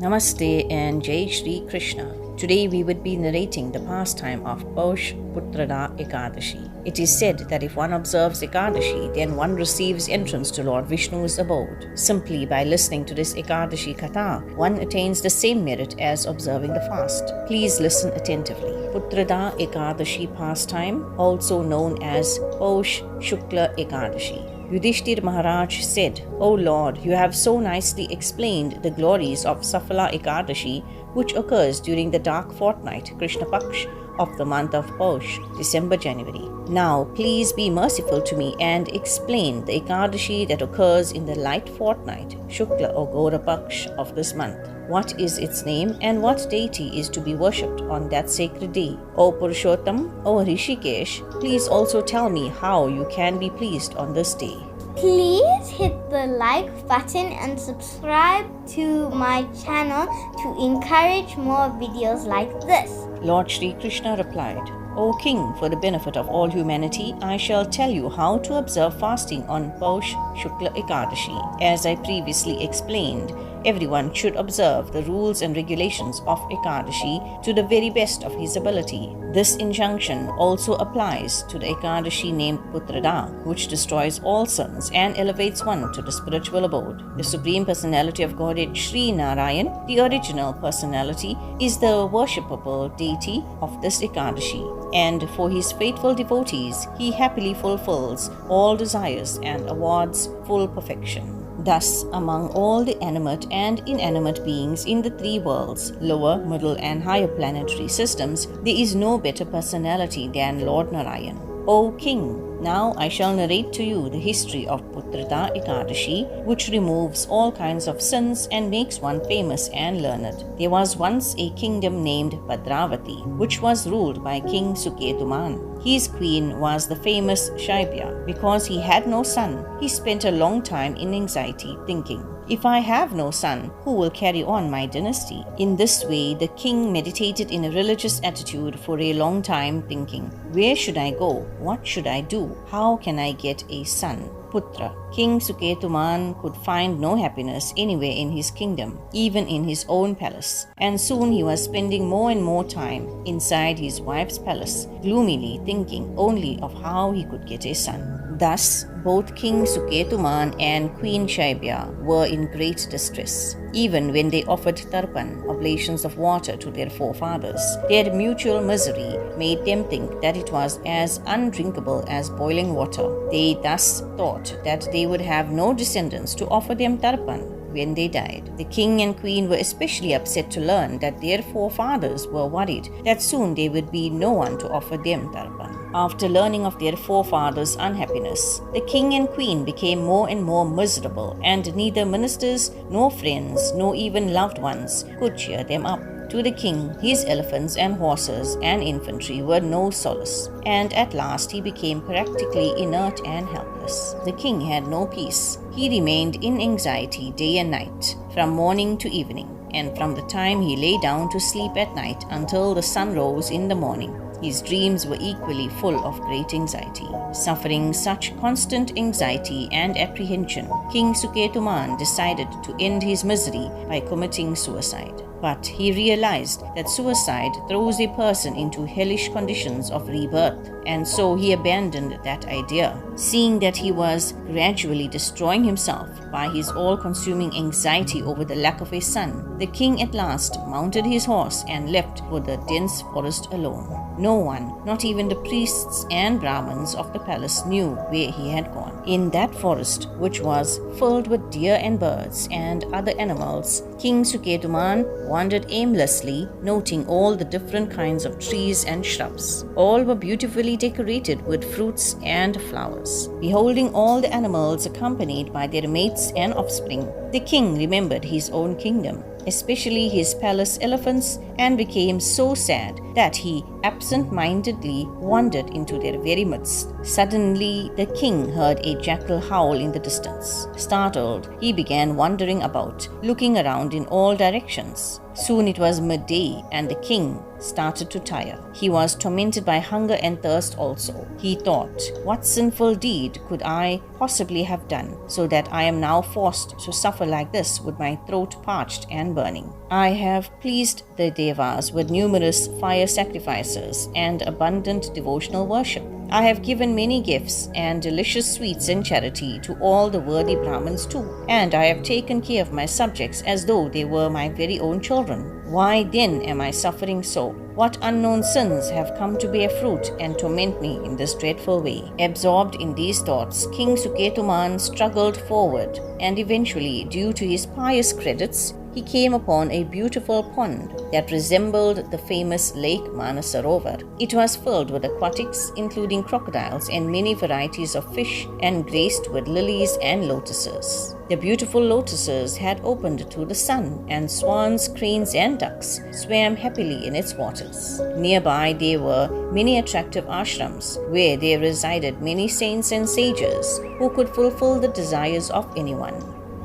Namaste and Jai Shri Krishna. Today we would be narrating the pastime of Paush Puthradaa Ekadashi. It is said that if one observes Ekadashi, then one receives entrance to Lord Vishnu's abode. Simply by listening to this Ekadashi katha, one attains the same merit as observing the fast. Please listen attentively. Puthradaa Ekadashi pastime, also known as Paush Shukla Ekadashi. Yudhishthir Maharaj said, "O Lord, you have so nicely explained the glories of Safala Ekadashi, which occurs during the dark fortnight, Krishna Paksh, of the month of Paush, December-January. Now, please be merciful to me and explain the Ekadashi that occurs in the light fortnight, Shukla or Gora Paksh of this month. What is its name and what deity is to be worshipped on that sacred day? O Purushottam, O Rishikesh, please also tell me how you can be pleased on this day." Please hit the like button and subscribe to my channel to encourage more videos like this. Lord Shri Krishna replied, "O King, for the benefit of all humanity, I shall tell you how to observe fasting on Paush Shukla Ekadashi. As I previously explained, everyone should observe the rules and regulations of Ekadashi to the very best of his ability. This injunction also applies to the Ekadashi named Puthradaa, which destroys all sins and elevates one to the spiritual abode. The Supreme Personality of Godhead Sri Narayana, the original personality, is the worshipable deity of this Ekadashi, and for his faithful devotees, he happily fulfills all desires and awards full perfection. Thus, among all the animate and inanimate beings in the three worlds, lower, middle, and higher planetary systems, there is no better personality than Lord Narayana. O King, now I shall narrate to you the history of Puthradaa Ekadashi, which removes all kinds of sins and makes one famous and learned. There was once a kingdom named Bhadravati, which was ruled by King Suketuman. His queen was the famous Shaibya. Because he had no son, he spent a long time in anxiety, thinking, "If I have no son, who will carry on my dynasty?" In this way, the king meditated in a religious attitude for a long time, thinking, "Where should I go? What should I do? How can I get a son?" Putra. King Suketuman could find no happiness anywhere in his kingdom, even in his own palace, and soon he was spending more and more time inside his wife's palace, gloomily thinking only of how he could get a son. Thus, both King Suketuman and Queen Shaibya were in great distress. Even when they offered tarpan, oblations of water, to their forefathers, their mutual misery made them think that it was as undrinkable as boiling water. They thus thought that they would have no descendants to offer them tarpan when they died. The king and queen were especially upset to learn that their forefathers were worried that soon there would be no one to offer them tarpan. After learning of their forefathers' unhappiness, the king and queen became more and more miserable, and neither ministers nor friends nor even loved ones could cheer them up. To the king, his elephants and horses and infantry were no solace, and at last he became practically inert and helpless. The king had no peace. He remained in anxiety day and night, from morning to evening, and from the time he lay down to sleep at night until the sun rose in the morning. His dreams were equally full of great anxiety. Suffering such constant anxiety and apprehension, King Suketuman decided to end his misery by committing suicide. But he realized that suicide throws a person into hellish conditions of rebirth, and so he abandoned that idea. Seeing that he was gradually destroying himself by his all-consuming anxiety over the lack of a son, the king at last mounted his horse and left for the dense forest alone. No one, not even the priests and Brahmins of the palace, knew where he had gone. In that forest, which was filled with deer and birds and other animals, King Suketuman wandered aimlessly, noting all the different kinds of trees and shrubs. All were beautifully decorated with fruits and flowers. Beholding all the animals accompanied by their mates and offspring, the king remembered his own kingdom, especially his palace elephants, and became so sad that he absent-mindedly wandered into their very midst. Suddenly, the king heard a jackal howl in the distance. Startled, he began wandering about, looking around in all directions. Soon it was midday, and the king started to tire. He was tormented by hunger and thirst also. He thought, what sinful deed could I possibly have done, so that I am now forced to suffer like this with my throat parched and burning? I have pleased the Devas with numerous fire sacrifices and abundant devotional worship. I have given many gifts and delicious sweets in charity to all the worthy Brahmins too, and I have taken care of my subjects as though they were my very own children. Why then am I suffering so? What unknown sins have come to bear fruit and torment me in this dreadful way? Absorbed in these thoughts, King Suketuman struggled forward, and eventually, due to his pious credits, he came upon a beautiful pond that resembled the famous Lake Manasarovar. It was filled with aquatics, including crocodiles and many varieties of fish, and graced with lilies and lotuses. The beautiful lotuses had opened to the sun, and swans, cranes, and ducks swam happily in its waters. Nearby there were many attractive ashrams, where there resided many saints and sages who could fulfill the desires of anyone.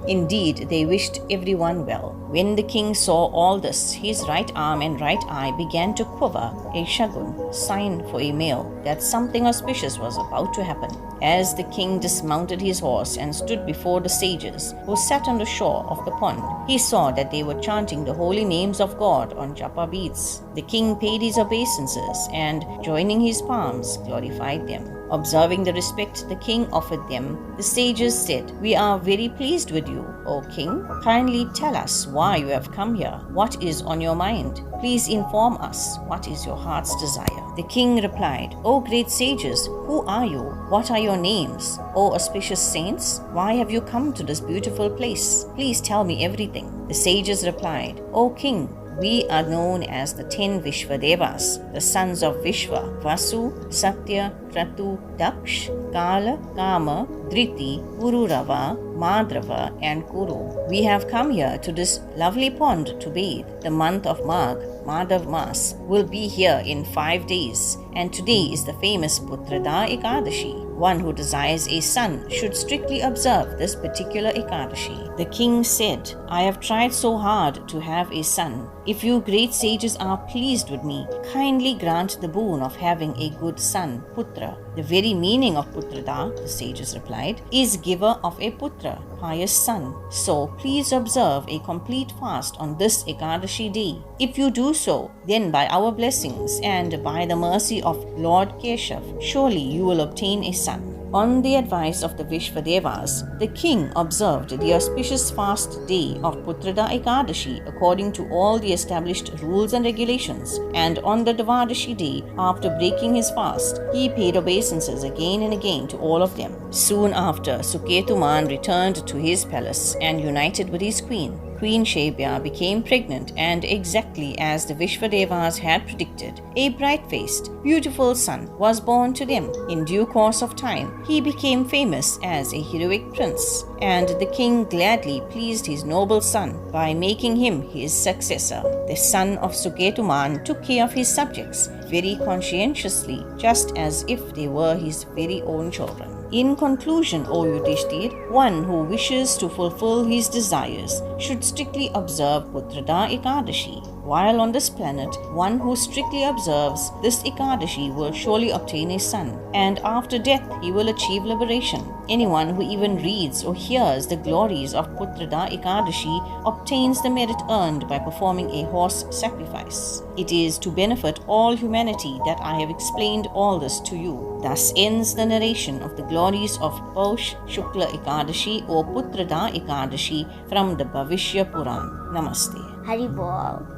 Indeed, they wished everyone well. When the king saw all this, his right arm and right eye began to quiver, a shagun, sign for a male that something auspicious was about to happen. As the king dismounted his horse and stood before the sages who sat on the shore of the pond, he saw that they were chanting the holy names of God on japa beads. The king paid his obeisances and, joining his palms, glorified them. Observing the respect the king offered them, the sages said, "We are very pleased with you, O king. Kindly tell us why you have come here. What is on your mind? Please inform us what is your heart's desire." The king replied, "O great sages, who are you? What are your names? O auspicious saints, why have you come to this beautiful place? Please tell me everything." The sages replied, "O king, we are known as the 10 Vishwa Devas, the sons of Vishwa, Vasu, Satya, Kratu, Daksh, Kala, Kama, Driti, Pururava, Madrava, and Kuru. We have come here to this lovely pond to bathe. The month of Magh, Madhav Mas, will be here in 5 days, and today is the famous Puthradaa Ekadashi. One who desires a son should strictly observe this particular Ekadashi." The king said, "I have tried so hard to have a son. If you great sages are pleased with me, kindly grant the boon of having a good son, Putra. The very meaning of Putrada," the sages replied, "is giver of a Putra, pious son. So please observe a complete fast on this Ekadashi day. If you do so, then by our blessings and by the mercy of Lord Keshav, surely you will obtain a son." On the advice of the Vishwadevas, the king observed the auspicious fast day of Puthradaa Ekadashi according to all the established rules and regulations, and on the Dvadashi day, after breaking his fast, he paid obeisances again and again to all of them. Soon after, Suketuman returned to his palace and united with his queen. Queen Shebya became pregnant, and exactly as the Vishwadevas had predicted, a bright-faced, beautiful son was born to them. In due course of time, he became famous as a heroic prince, and the king gladly pleased his noble son by making him his successor. The son of Suketuman took care of his subjects very conscientiously, just as if they were his very own children. In conclusion, O Yudhishthir, one who wishes to fulfill his desires should strictly observe Puthradaa Ekadashi. While on this planet, one who strictly observes this Ekadashi will surely obtain a son, and after death he will achieve liberation. Anyone who even reads or hears the glories of Puthradaa Ekadashi obtains the merit earned by performing a horse sacrifice. It is to benefit all humanity that I have explained all this to you. Thus ends the narration of the glories of Paush Shukla Ekadashi or Puthradaa Ekadashi from the Bhavishya Puran. Namaste. Hari Bol.